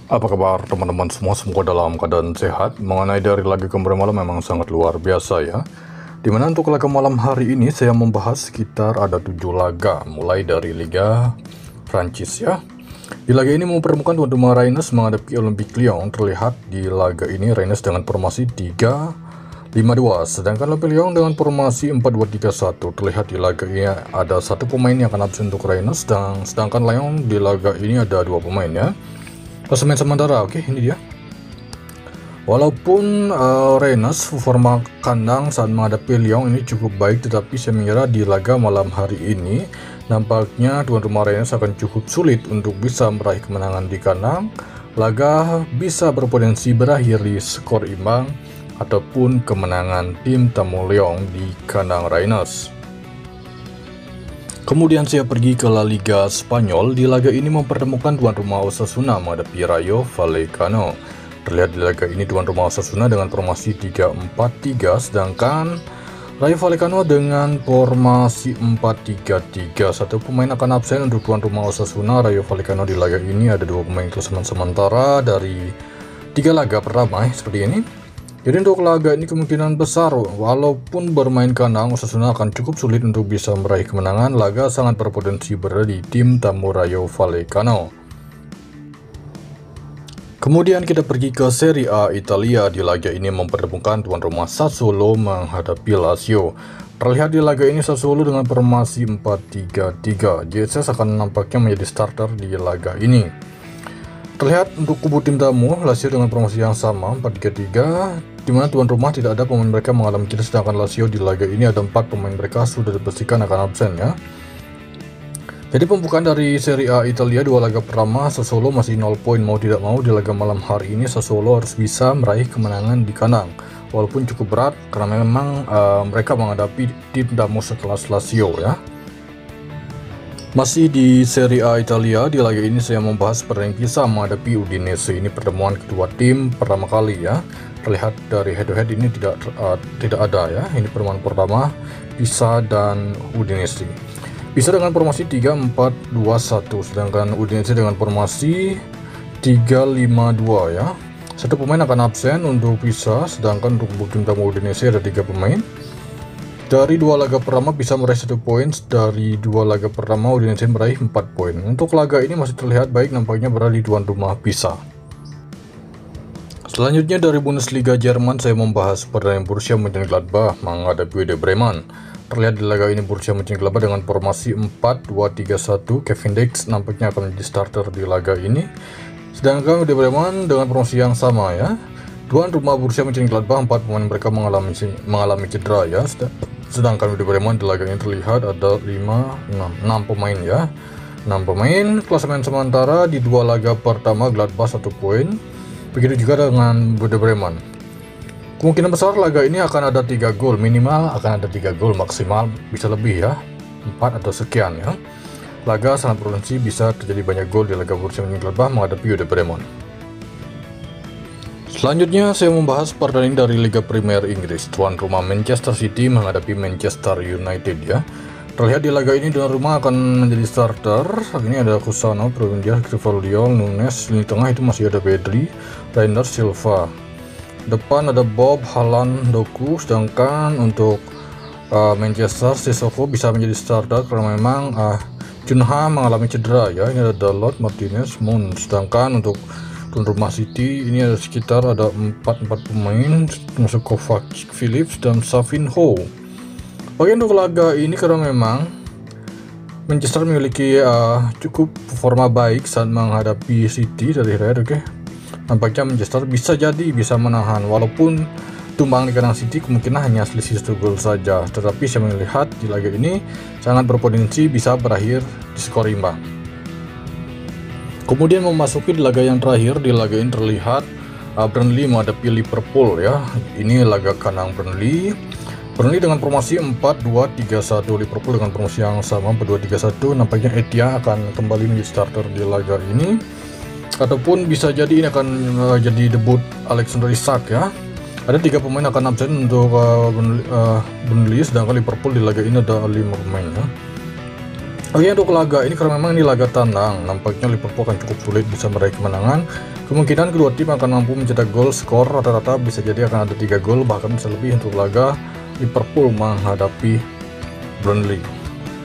Apa kabar teman-teman semua? Semoga dalam keadaan sehat. Mengenai dari laga kemarin malam memang sangat luar biasa ya. Dimana untuk laga malam hari ini saya membahas sekitar ada 7 laga. Mulai dari Liga Prancis ya. Di laga ini mempertemukan tuan rumah Rennes menghadapi Olympique Lyon. Terlihat di laga ini Rennes dengan formasi 3-5-2. Sedangkan Olympique Lyon dengan formasi 4-2-3-1. Terlihat di laga ini ada satu pemain yang akan absen untuk Rennes. Sedangkan Lyon di laga ini ada 2 pemain ya. Klasemen sementara, oke, ini dia. Walaupun Rennes performa kandang saat menghadapi Lyon ini cukup baik, tetapi saya mengira di laga malam hari ini nampaknya tuan rumah Rennes akan cukup sulit untuk bisa meraih kemenangan di kandang. Laga bisa berpotensi berakhir di skor imbang ataupun kemenangan tim tamu Lyon di kandang Rennes. Kemudian saya pergi ke La Liga Spanyol. Di laga ini mempertemukan tuan rumah Osasuna menghadapi Rayo Vallecano. Terlihat di laga ini tuan rumah Osasuna dengan formasi 3-4-3, sedangkan Rayo Vallecano dengan formasi 4-3-3. Satu pemain akan absen untuk tuan rumah Osasuna. Rayo Vallecano di laga ini ada 2 pemain klasemen sementara dari 3 laga pertama seperti ini. Jadi untuk laga ini kemungkinan besar walaupun bermain kandang Osasuna akan cukup sulit untuk bisa meraih kemenangan. Laga sangat berpotensi berada di tim tamu Rayo Vallecano. Kemudian kita pergi ke Serie A Italia. Di laga ini mempertemukan tuan rumah Sassuolo menghadapi Lazio. Terlihat di laga ini Sassuolo dengan formasi 4-3-3. Jesus akan nampaknya menjadi starter di laga ini. Terlihat untuk kubu tim tamu Lazio dengan formasi yang sama 4-3-3, di mana tuan rumah tidak ada pemain mereka mengalami cedera, sedangkan Lazio di laga ini ada 4 pemain mereka sudah dipastikan akan absen ya. Jadi pembukaan dari Serie A Italia 2 laga pertama Sassuolo masih 0 poin. Mau tidak mau di laga malam hari ini Sassuolo harus bisa meraih kemenangan di kandang, walaupun cukup berat karena memang mereka menghadapi tim tamu sekelas Lazio ya. Masih di Serie A Italia, di laga ini saya membahas pertandingan Pisa menghadapi Udinese. Ini pertemuan kedua tim pertama kali ya. Terlihat dari head to head ini tidak ada ya. Ini pertemuan pertama Pisa dan Udinese. Pisa dengan formasi 3-4-2-1, sedangkan Udinese dengan formasi 3-5-2 ya. Satu pemain akan absen untuk Pisa, sedangkan untuk tim tamu Udinese ada 3 pemain. Dari 2 laga pertama bisa meraih 1 poin, dari 2 laga pertama Udinese meraih 4 poin. Untuk laga ini masih terlihat baik nampaknya berada di tuan rumah Pisa. Selanjutnya dari Bundesliga Jerman saya membahas pertandingan Borussia Mönchengladbach menghadapi Werder Bremen. Terlihat di laga ini Borussia Mönchengladbach dengan formasi 4-2-3-1. Kevin Dix nampaknya akan menjadi starter di laga ini. Sedangkan Werder Bremen dengan formasi yang sama ya. Tuan rumah Borussia Mönchengladbach 4 pemain mereka mengalami cedera ya. Sedangkan Werder Bremen di laga ini terlihat ada 6 pemain ya. 6 pemain, klasemen sementara di 2 laga pertama Gladbach 1 poin. Begitu juga dengan Werder Bremen. Kemungkinan besar laga ini akan ada 3 gol, minimal akan ada 3 gol, maksimal bisa lebih ya, 4 atau sekian ya. Laga sangat berpotensi bisa terjadi banyak gol di laga Borussia Mönchengladbach menghadapi Werder Bremen. Selanjutnya saya membahas pertandingan dari Liga Premier Inggris. Tuan rumah Manchester City menghadapi Manchester United ya. Terlihat di laga ini tuan rumah akan menjadi starter. Ini ada Kusano, Provindia, Grivaldiol, Nunes. Lini tengah itu masih ada Pedri, Reiner, Silva. Depan ada Bob, Haaland, Doku. Sedangkan untuk Manchester, Sissoko bisa menjadi starter karena memang Cunha mengalami cedera ya. Ini ada Dalot, Martinez, Moon. Sedangkan untuk tuan rumah City ini ada sekitar ada 4 pemain termasuk Kovacic, Phillips dan Savinho. Oke, untuk laga ini karena memang Manchester memiliki cukup performa baik saat menghadapi City dari Red, oke. Nampaknya Manchester bisa menahan walaupun tumbang di kandang City kemungkinan hanya selisih 1 gol saja, tetapi saya melihat di laga ini sangat berpotensi bisa berakhir di skor imbang. Kemudian memasuki di laga yang terakhir. Di laga ini terlihat Burnley menghadapi Liverpool ya. Ini laga kandang Burnley. Burnley dengan formasi 4-2-3-1, Liverpool dengan formasi yang sama 4-2-3-1. Nampaknya Etia akan kembali menjadi starter di laga ini. Ataupun bisa jadi ini akan jadi debut Alexander Isak ya. Ada 3 pemain akan absen untuk Burnley, sedangkan Liverpool di laga ini ada 5 pemain ya. Oke, untuk laga ini karena memang ini laga tandang, nampaknya Liverpool akan cukup sulit bisa meraih kemenangan. Kemungkinan kedua tim akan mampu mencetak gol, skor rata-rata bisa jadi akan ada 3 gol, bahkan bisa lebih untuk laga Liverpool menghadapi Burnley.